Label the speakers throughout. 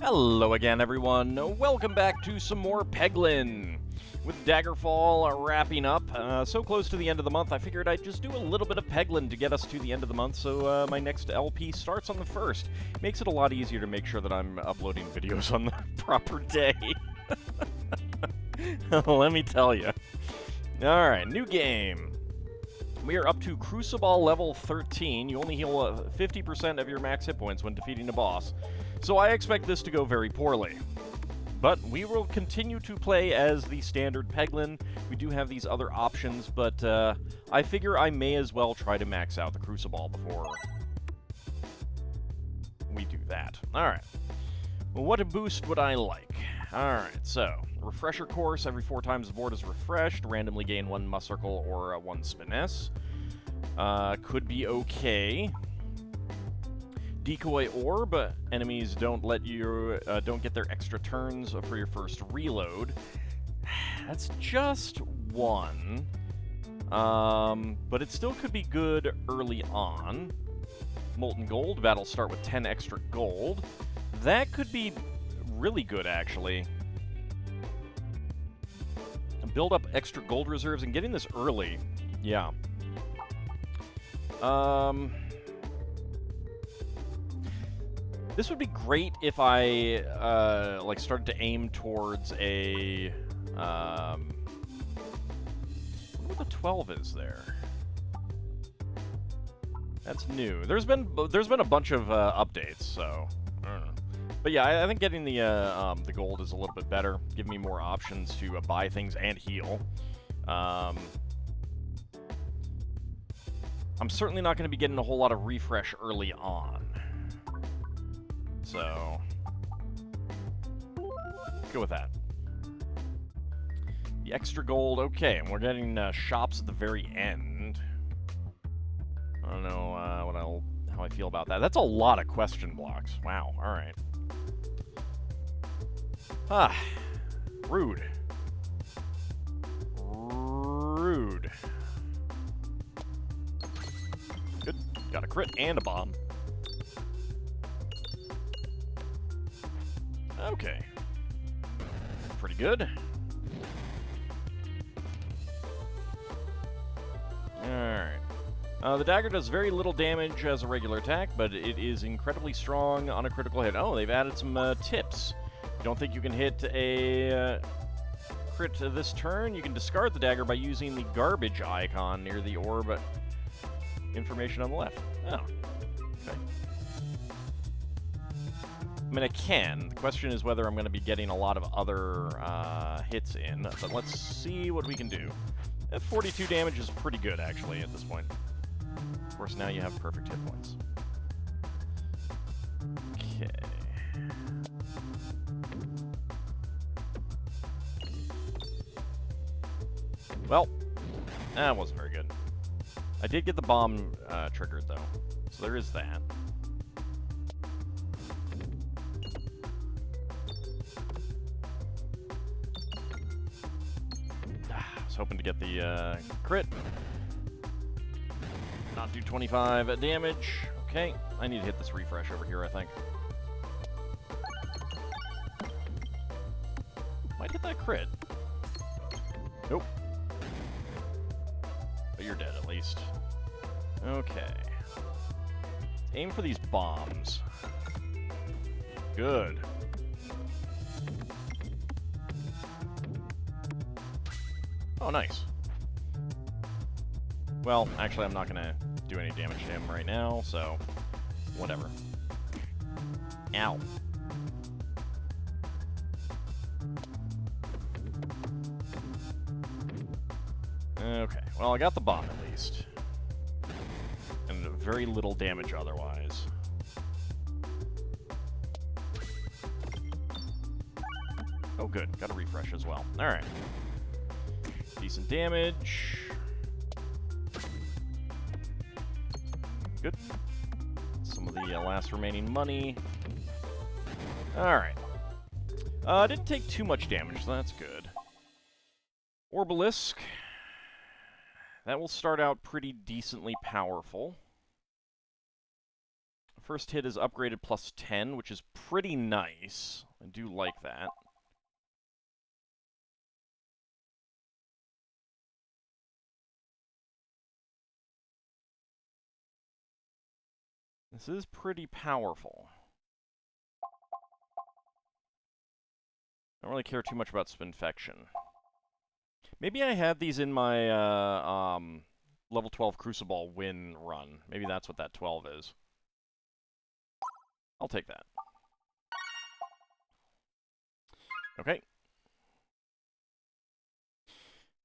Speaker 1: Hello again, everyone. Welcome back to some more Peglin. With Daggerfall wrapping up, so close to the end of the month, I figured I'd just do a little bit of Peglin to get us to the end of the month, so my next LP starts on the 1st. Makes it a lot easier to make sure that I'm uploading videos on the proper day. Let me tell you. Alright, new game. We are up to Crucible level 13. You only heal 50% of your max hit points when defeating a boss. So I expect this to go very poorly. But we will continue to play as the standard Peglin. We do have these other options, but I figure I may as well try to max out the Crucible before we do that. Alright. Well, what a boost would I like? Alright, so, refresher course, every 4 times the board is refreshed, randomly gain 1 Must Circle or 1 Spiness. Could be okay. Decoy Orb, enemies don't let you, don't get their extra turns for your first reload. That's just 1. But it still could be good early on. Molten Gold, battles start with 10 extra gold. That could be really good, actually. Build up extra gold reserves, and getting this early, yeah. This would be great if I, like, started to aim towards a, I wonder what the 12 is there. That's new. There's been a bunch of, updates, so, I don't know. But yeah, I think getting the gold is a little bit better. Give me more options to buy things and heal. I'm certainly not going to be getting a whole lot of refresh early on. So, go with that. The extra gold, okay, and we're getting shops at the very end. I don't know how I feel about that. That's a lot of question blocks. Wow, alright. Ah, rude. Rude. Good. Got a crit and a bomb. Okay. Pretty good. Alright. The dagger does very little damage as a regular attack, but it is incredibly strong on a critical hit. Oh, they've added some tips. Don't think you can hit a crit this turn? You can discard the dagger by using the garbage icon near the orb information on the left. Oh, okay. I mean, I can. The question is whether I'm going to be getting a lot of other hits in, but let's see what we can do. 42 damage is pretty good, actually, at this point. Of course, now you have perfect hit points. Okay. Well, that wasn't very good. I did get the bomb triggered, though, so there is that. I was hoping to get the crit. Not do 25 damage. Okay, I need to hit this refresh over here, I think. Might hit that crit. Nope. But you're dead, at least. Okay. Aim for these bombs. Good. Oh, nice. Well, actually, I'm not going to do any damage to him right now, so whatever. Ow. Okay, well, I got the bomb at least. And very little damage otherwise. Oh, good. Got a refresh as well. Alright. Decent damage. Good. Some of the last remaining money. Alright. Didn't take too much damage, so that's good. Orbalisk. That will start out pretty decently powerful. First hit is upgraded plus 10, which is pretty nice. I do like that. This is pretty powerful. I don't really care too much about Spinfection. Maybe I had these in my level 12 Crucible win run. Maybe that's what that 12 is. I'll take that. Okay.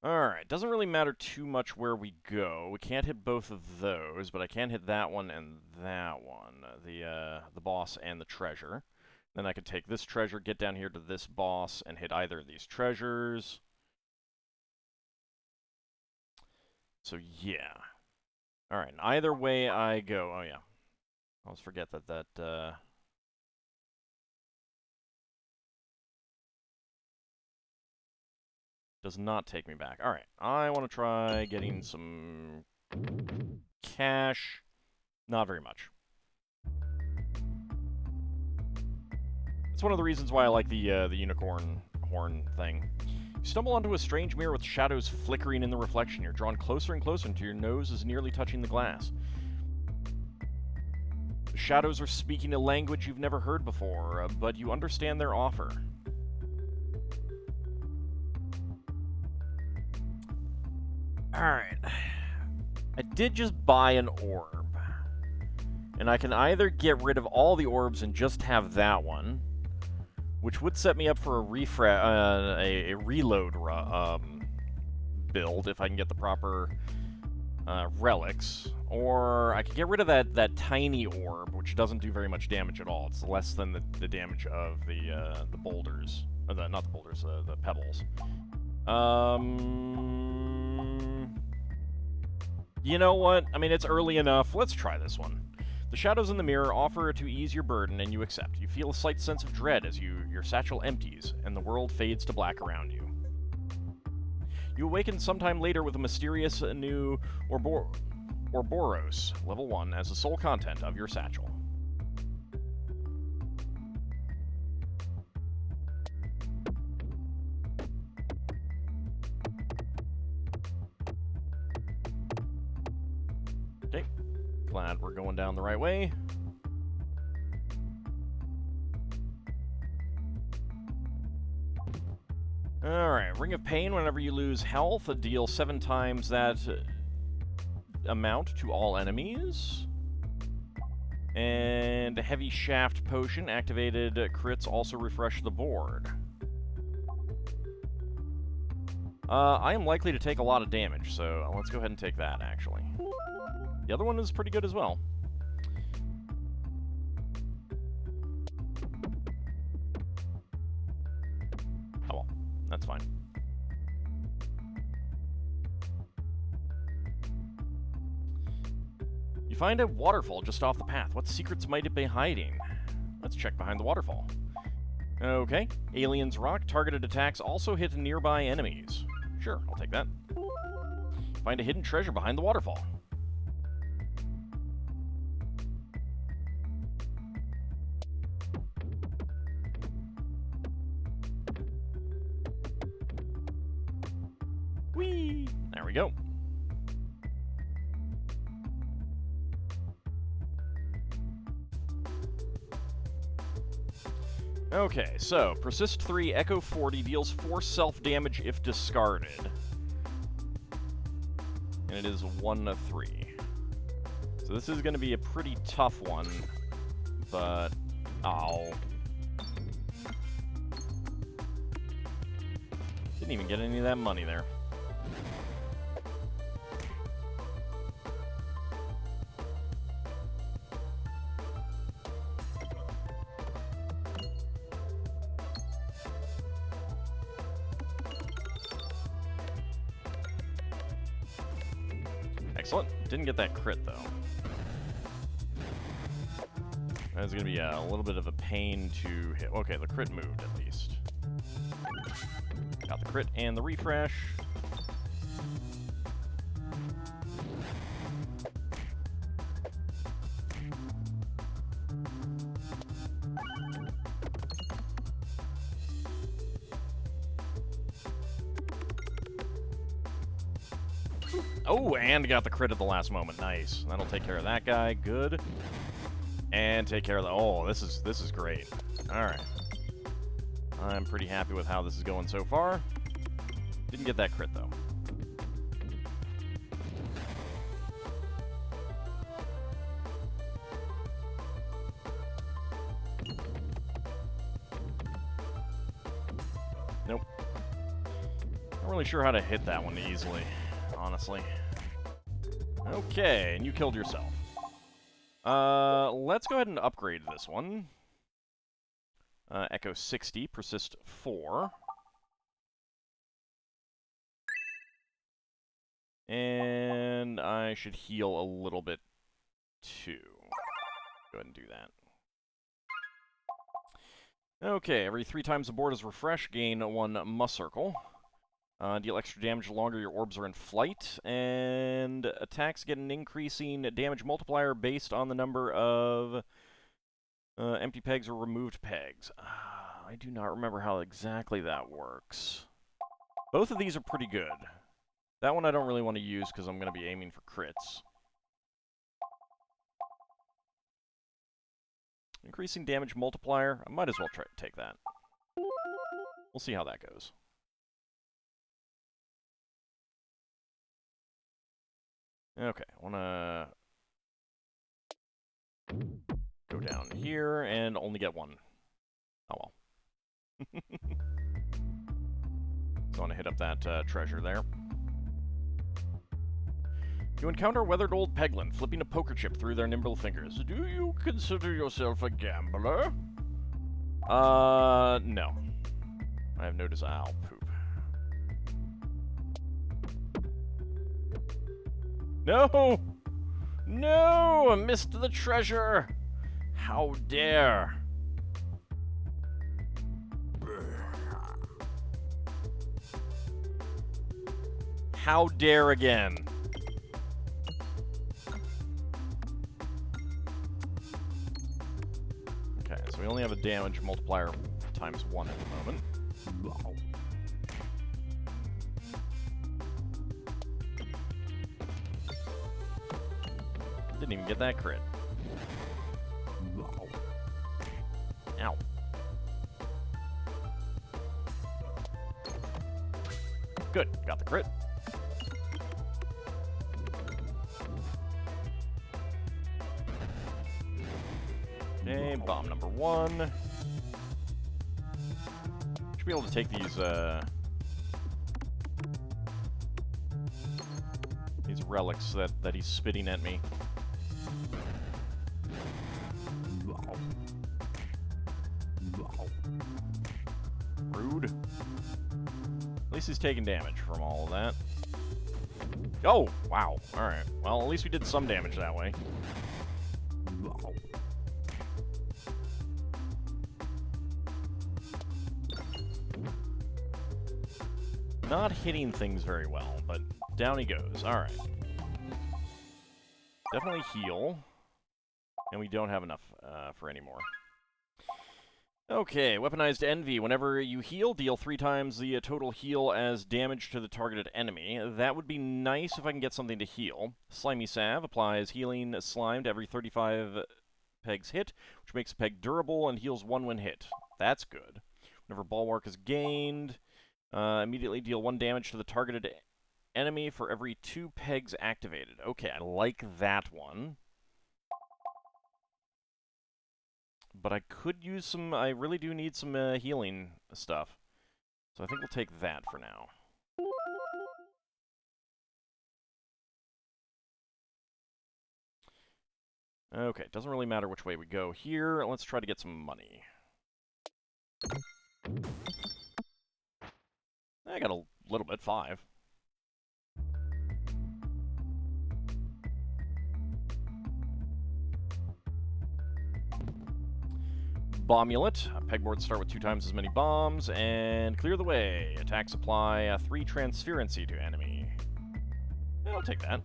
Speaker 1: Alright, doesn't really matter too much where we go. We can't hit both of those, but I can hit that one and that one. The boss and the treasure. Then I could take this treasure, get down here to this boss, and hit either of these treasures. So, yeah. Alright, either way I go... Oh, yeah. I always forget that does not take me back. Alright, I want to try getting some cash. Not very much. It's one of the reasons why I like the unicorn horn thing. You stumble onto a strange mirror with shadows flickering in the reflection. You're drawn closer and closer until your nose is nearly touching the glass. The shadows are speaking a language you've never heard before, but you understand their offer. Alright. I did just buy an orb. And I can either get rid of all the orbs and just have that one, which would set me up for a reload build if I can get the proper relics, or I could get rid of that tiny orb, which doesn't do very much damage at all. It's less than the damage of the boulders, or not the boulders, the pebbles. You know what? I mean, it's early enough. Let's try this one. The shadows in the mirror offer to ease your burden, and you accept. You feel a slight sense of dread as your satchel empties, and the world fades to black around you. You awaken sometime later with a mysterious new Ouroboros, level 1, as the sole content of your satchel. Okay. Glad we're going down the right way. Alright, Ring of Pain. Whenever you lose health, deal 7 times that amount to all enemies. And a Heavy Shaft Potion. Activated crits also refresh the board. I am likely to take a lot of damage, so let's go ahead and take that, actually. The other one is pretty good as well. Oh well, that's fine. You find a waterfall just off the path. What secrets might it be hiding? Let's check behind the waterfall. Okay. Alien's Rock. Targeted attacks also hit nearby enemies. Sure, I'll take that. Find a hidden treasure behind the waterfall. Whee! There we go. Okay, so, Persist 3, Echo 40, deals 4 self-damage if discarded. And it is 1-3. So this is going to be a pretty tough one, but... Ow. Didn't even get any of that money there. Excellent. Didn't get that crit, though. That's going to be a little bit of a pain to hit. Okay, the crit moved, at least. Got the crit and the refresh. Oh, and got the crit at the last moment. Nice. That'll take care of that guy. Good. And take care of the... Oh, this is great. Alright. I'm pretty happy with how this is going so far. Didn't get that crit, though. Nope. Not really sure how to hit that one easily, honestly. Okay, and you killed yourself. Let's go ahead and upgrade this one. Echo 60, Persist 4. And I should heal a little bit, too. Go ahead and do that. Okay, every 3 times the board is refreshed, gain 1 Muss Circle. Deal extra damage the longer your orbs are in flight. And attacks get an increasing damage multiplier based on the number of empty pegs or removed pegs. I do not remember how exactly that works. Both of these are pretty good. That one I don't really want to use because I'm going to be aiming for crits. Increasing damage multiplier. I might as well try to take that. We'll see how that goes. Okay, I want to go down here and only get 1. Oh well. So I want to hit up that treasure there. You encounter a weathered old Peglin, flipping a poker chip through their nimble fingers. Do you consider yourself a gambler? No. I have no desire. Ow, poop. No! No! I missed the treasure! How dare! How dare again? Okay, so we only have a damage multiplier times 1 at the moment. Wow. Didn't even get that crit. Wow. Ow. Good, got the crit. Okay, bomb number 1. Should be able to take these relics that he's spitting at me. Rude. At least he's taking damage from all of that. Oh, wow. Alright. Well, at least we did some damage that way. Not hitting things very well, but down he goes. Alright. Definitely heal. And we don't have enough for any more. Okay, Weaponized Envy. Whenever you heal, deal 3 times the total heal as damage to the targeted enemy. That would be nice if I can get something to heal. Slimy Salve applies healing slime to every 35 pegs hit, which makes a peg durable and heals 1 when hit. That's good. Whenever Bulwark is gained, immediately deal 1 damage to the targeted enemy for every 2 pegs activated. Okay, I like that one. But I could use some... I really do need some healing stuff. So I think we'll take that for now. Okay, it doesn't really matter which way we go here. Let's try to get some money. I got a little bit, 5. Bombulate. Pegboards start with 2 times as many bombs, and clear the way. Attacks apply 3 transferency to enemy. Yeah, I'll take that.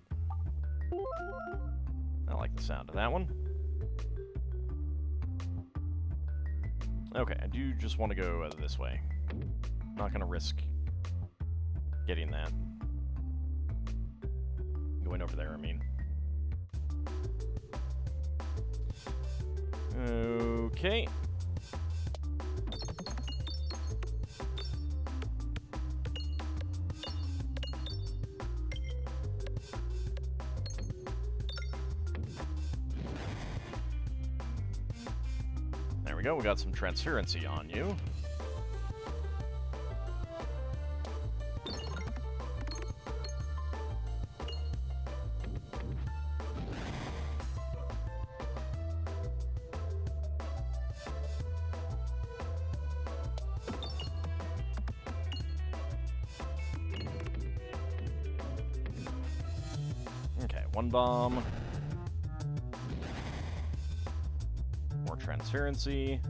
Speaker 1: I like the sound of that one. Okay, I do just want to go this way. Not going to risk getting that. Going over there, I mean. Okay. There we go, we got some transparency on you. Okay, one bomb. More transparency.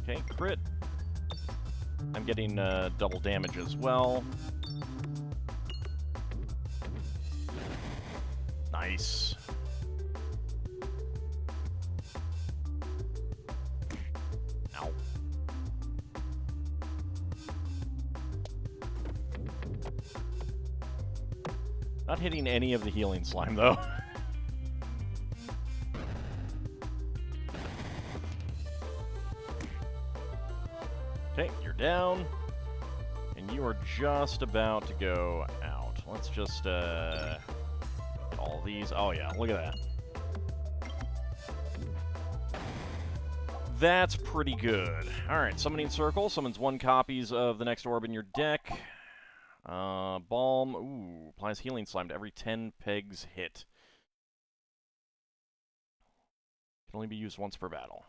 Speaker 1: Okay, crit. I'm getting double damage as well. Nice. Ow. Not hitting any of the healing slime, though. Okay, you're down. And you are just about to go out. Let's just, get all these. Oh, yeah, look at that. That's pretty good. Alright, Summoning Circle. Summons 1 copies of the next orb in your deck. Balm. Ooh, applies healing slime to every 10 pegs hit. Can only be used once per battle.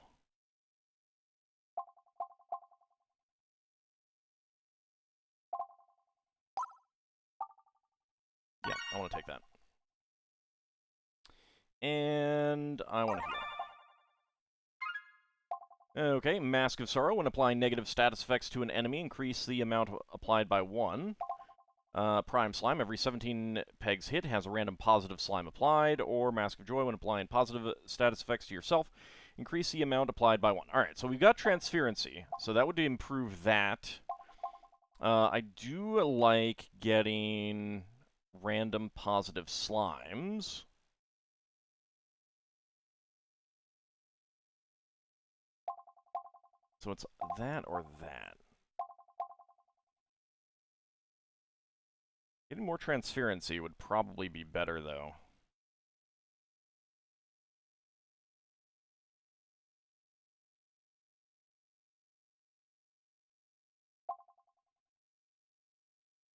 Speaker 1: Yeah, I want to take that. And I want to heal. Okay, Mask of Sorrow. When applying negative status effects to an enemy, increase the amount applied by 1. Prime Slime. Every 17 pegs hit has a random positive slime applied. Or Mask of Joy. When applying positive status effects to yourself, increase the amount applied by 1. Alright, so we've got Transferency. So that would improve that. I do like getting random positive slimes. So it's that or that. Getting more transparency would probably be better, though.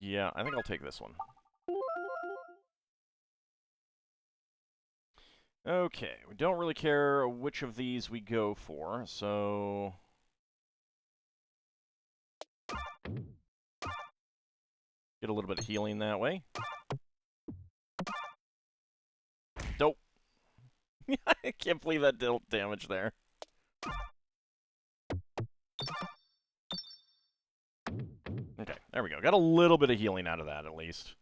Speaker 1: Yeah, I think I'll take this one. Okay, we don't really care which of these we go for, so... Get a little bit of healing that way. Nope. I can't believe that dealt damage there. Okay, there we go. Got a little bit of healing out of that, at least.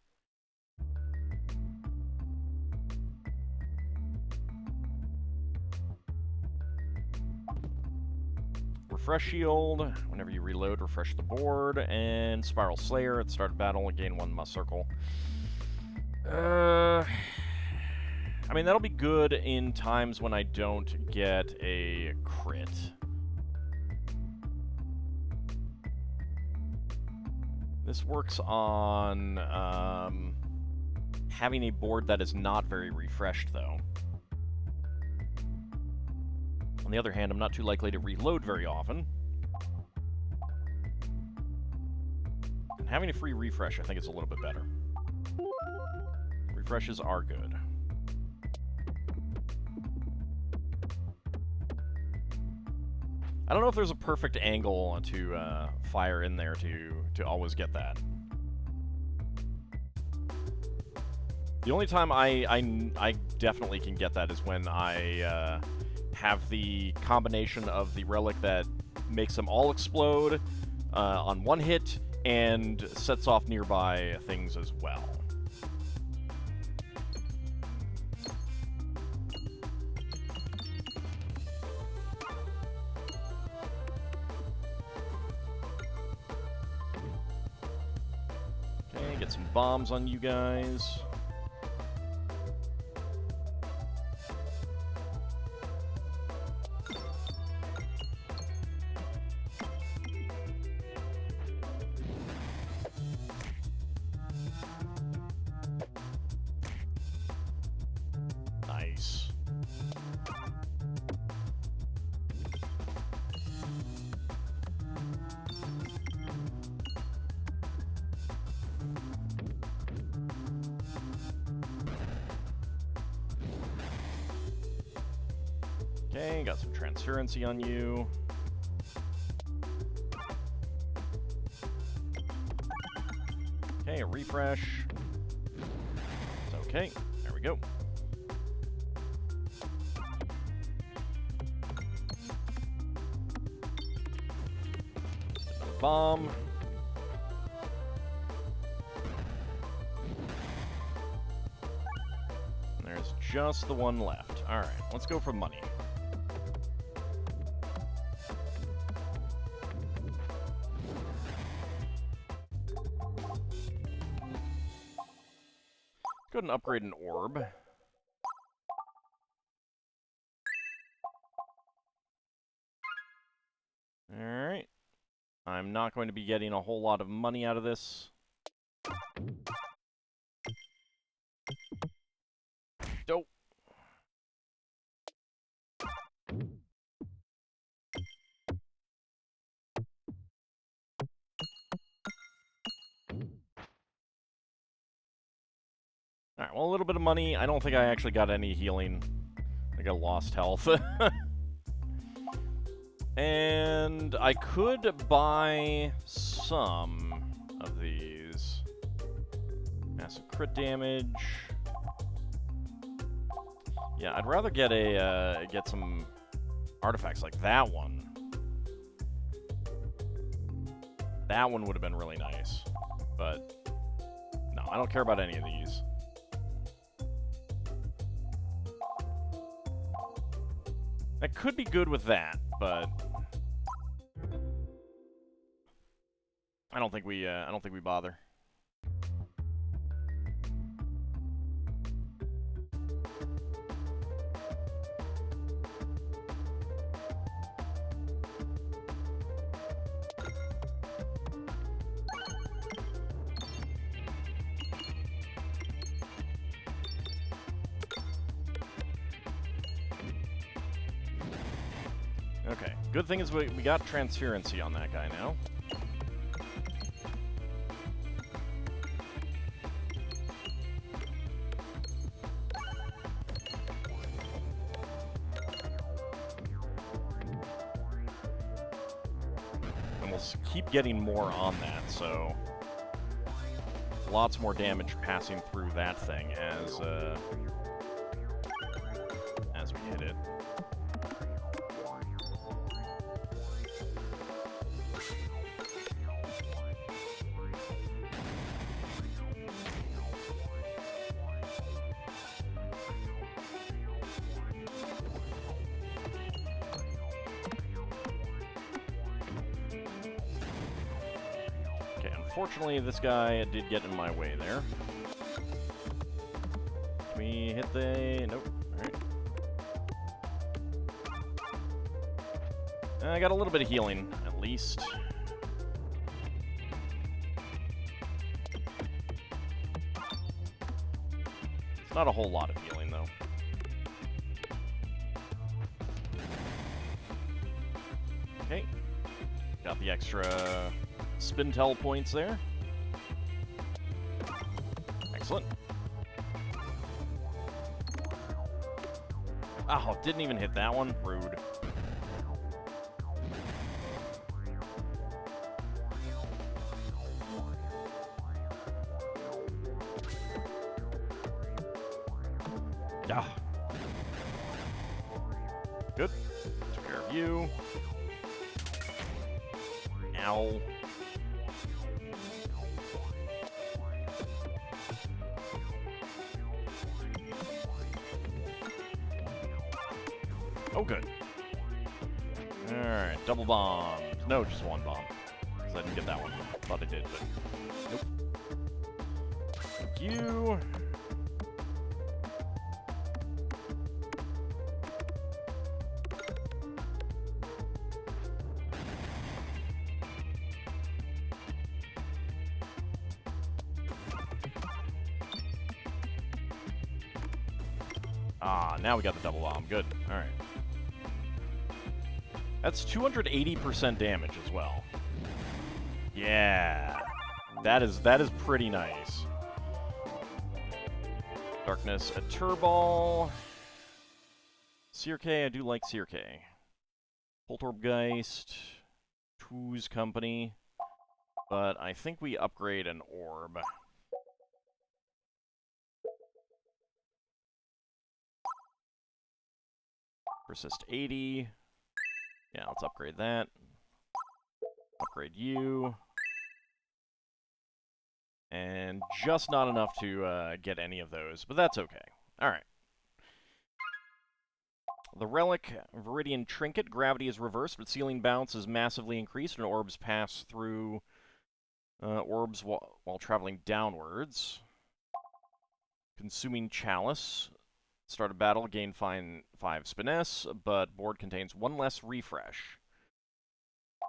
Speaker 1: Refresh shield. Whenever you reload, refresh the board. And Spiral Slayer at the start of battle. Gain 1 must circle. I mean, that'll be good in times when I don't get a crit. This works on having a board that is not very refreshed, though. On the other hand, I'm not too likely to reload very often. And having a free refresh, I think, is a little bit better. Refreshes are good. I don't know if there's a perfect angle to fire in there to always get that. The only time I definitely can get that is when I have the combination of the relic that makes them all explode on one hit and sets off nearby things as well. get some bombs on you guys. Nice. Okay, got some transparency on you. Okay, a refresh. It's okay. There we go. Another bomb. There's just the one left. All right, let's go for money. Go ahead and upgrade an orb. Alright. I'm not going to be getting a whole lot of money out of this. Dope. Alright, well, a little bit of money. I don't think I actually got any healing. I think I lost health. And I could buy some of these. Massive crit damage. Yeah, I'd rather get get some artifacts like that one. That one would have been really nice. But no, I don't care about any of these. That could be good with that, but I don't think we bother. Okay, good thing is we got transparency on that guy now. And we'll keep getting more on that, so lots more damage passing through that thing as we hit it. Unfortunately, this guy did get in my way there. Can we hit the... Nope. Alright. I got a little bit of healing, at least. It's not a whole lot of healing, though. Okay. Got the extra... Spintel points there. Excellent. Oh, didn't even hit that one. Rude. Yeah. Good. Took care of you. Ow. Oh, good. Alright, double bombs. No, just one bomb. Because I didn't get that one. Thought I did, but nope. take you. Ah, now we got the double bomb. Good. All right. That's 280% damage as well. Yeah. That is pretty nice. Darkness at Turball. Searkay, I do like Searkay. Poltorbgeist. Two's Company. But I think we upgrade an orb. Persist 80. Yeah, let's upgrade that. Upgrade you. And just not enough to get any of those, but that's okay. Alright. The Relic, Viridian Trinket. Gravity is reversed, but ceiling bounce is massively increased, and orbs pass through orbs while traveling downwards. Consuming Chalice. Start a battle, gain 5 Spiness, but board contains 1 less refresh.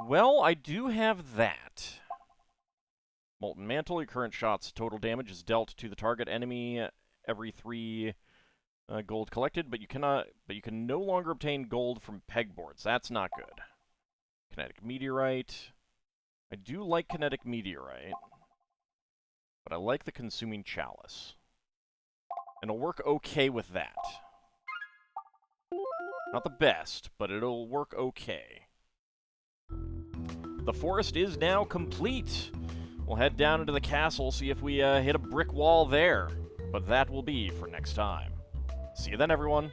Speaker 1: Well, I do have that. Molten Mantle, your current shot's total damage is dealt to the target enemy every 3 gold collected, but you can no longer obtain gold from pegboards. That's not good. Kinetic Meteorite. I do like Kinetic Meteorite, but I like the Consuming Chalice. And it'll work okay with that. Not the best, but it'll work okay. The forest is now complete. We'll head down into the castle, see if we hit a brick wall there. But that will be for next time. See you then, everyone.